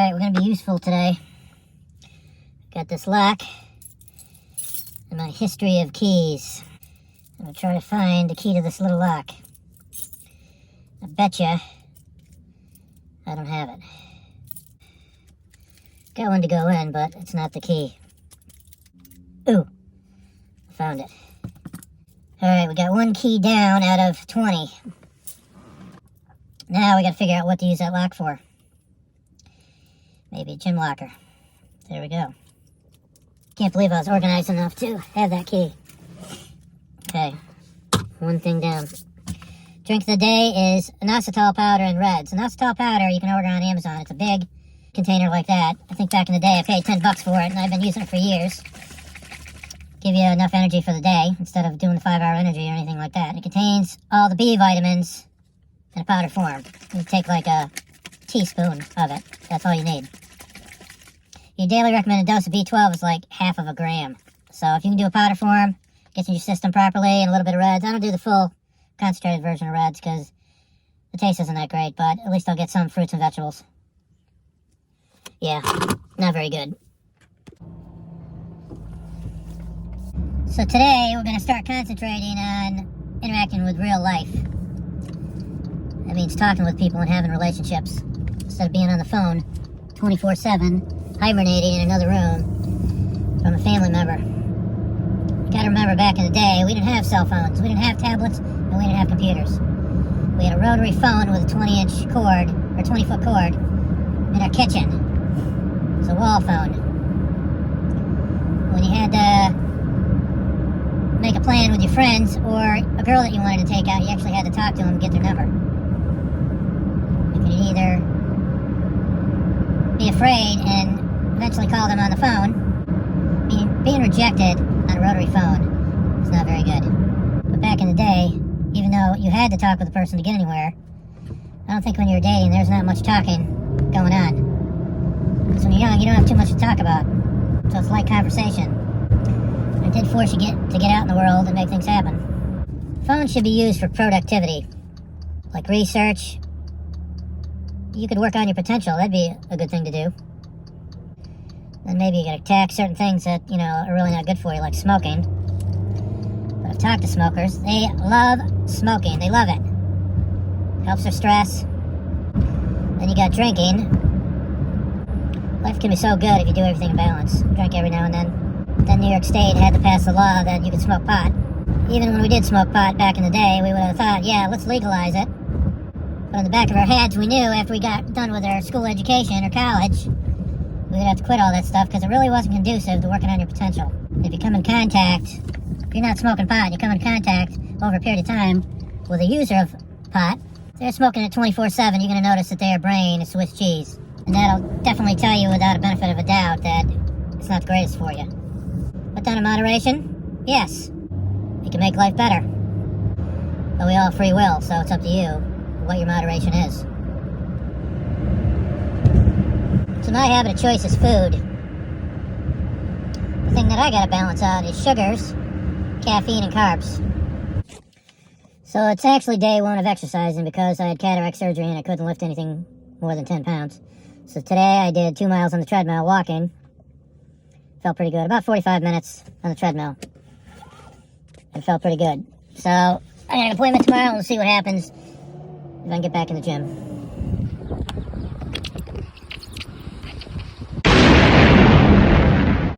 Alright, we're going to be useful today. Got this lock and my history of keys. I'm going to try to find the key to this little lock. I betcha I don't have it. Got one to go in, but it's not the key. Ooh, I found it. Alright, we got one key down out of 20. Now we got to figure out what to use that lock for. Maybe a gym locker. There we go. Can't believe I was organized enough to have that key. Okay, one thing down. Drink of the day is inositol powder and reds. Inositol powder you can order on Amazon. It's a big container like that. I think back in the day I paid 10 bucks for it, and I've been using it for years. Give you enough energy for the day instead of doing the 5-hour energy or anything like that. It contains all the B vitamins in a powder form. You take like a teaspoon of it. That's all you need. Your daily recommended dose of B12 is like half of a gram. So if you can do a powder form, gets in your system properly, and a little bit of reds. I don't do the full concentrated version of reds because the taste isn't that great, but at least I'll get some fruits and vegetables. Yeah, not very good. So today we're going to start concentrating on interacting with real life. That means talking with people and having relationships instead of being on the phone 24/7, hibernating in another room from a family member. You gotta remember, back in the day, we didn't have cell phones, we didn't have tablets, and we didn't have computers. We had a rotary phone with a 20-inch cord, or 20-foot cord, in our kitchen. It was a wall phone. When you had to make a plan with your friends, or a girl that you wanted to take out, you actually had to talk to them and get their number. You could either be afraid and eventually call them on the phone. Being rejected on a rotary phone is not very good. But back in the day, even though you had to talk with a person to get anywhere, I don't think when you're dating there's not much talking going on. Because when you're young, you don't have too much to talk about. So it's light conversation. It did force you to get out in the world and make things happen. Phones should be used for productivity, like research. You could work on your potential. That'd be a good thing to do. And maybe you gotta attack certain things that, are really not good for you, like smoking. But I've talked to smokers. They love smoking. They love it. Helps their stress. Then you got drinking. Life can be so good if you do everything in balance. Drink every now and then. Then New York State had to pass a law that you could smoke pot. Even when we did smoke pot back in the day, we would have thought, yeah, let's legalize it. But in the back of our heads, we knew after we got done with our school education or college, we would have to quit all that stuff because it really wasn't conducive to working on your potential. If you come in contact, if you're not smoking pot, you come in contact over a period of time with a user of pot, if they're smoking it 24/7, you're going to notice that their brain is Swiss cheese. And that'll definitely tell you without a benefit of a doubt that it's not the greatest for you. But done in moderation, yes, it can make life better. But we all have free will, so it's up to you what your moderation is. So my habit of choice is food. The thing that I gotta balance out is sugars, caffeine, and carbs. So it's actually day one of exercising because I had cataract surgery and I couldn't lift anything more than 10 pounds. So today I did 2 miles on the treadmill walking. Felt pretty good. About 45 minutes on the treadmill. It felt pretty good. So I got an appointment tomorrow and we'll see what happens if I can get back in the gym.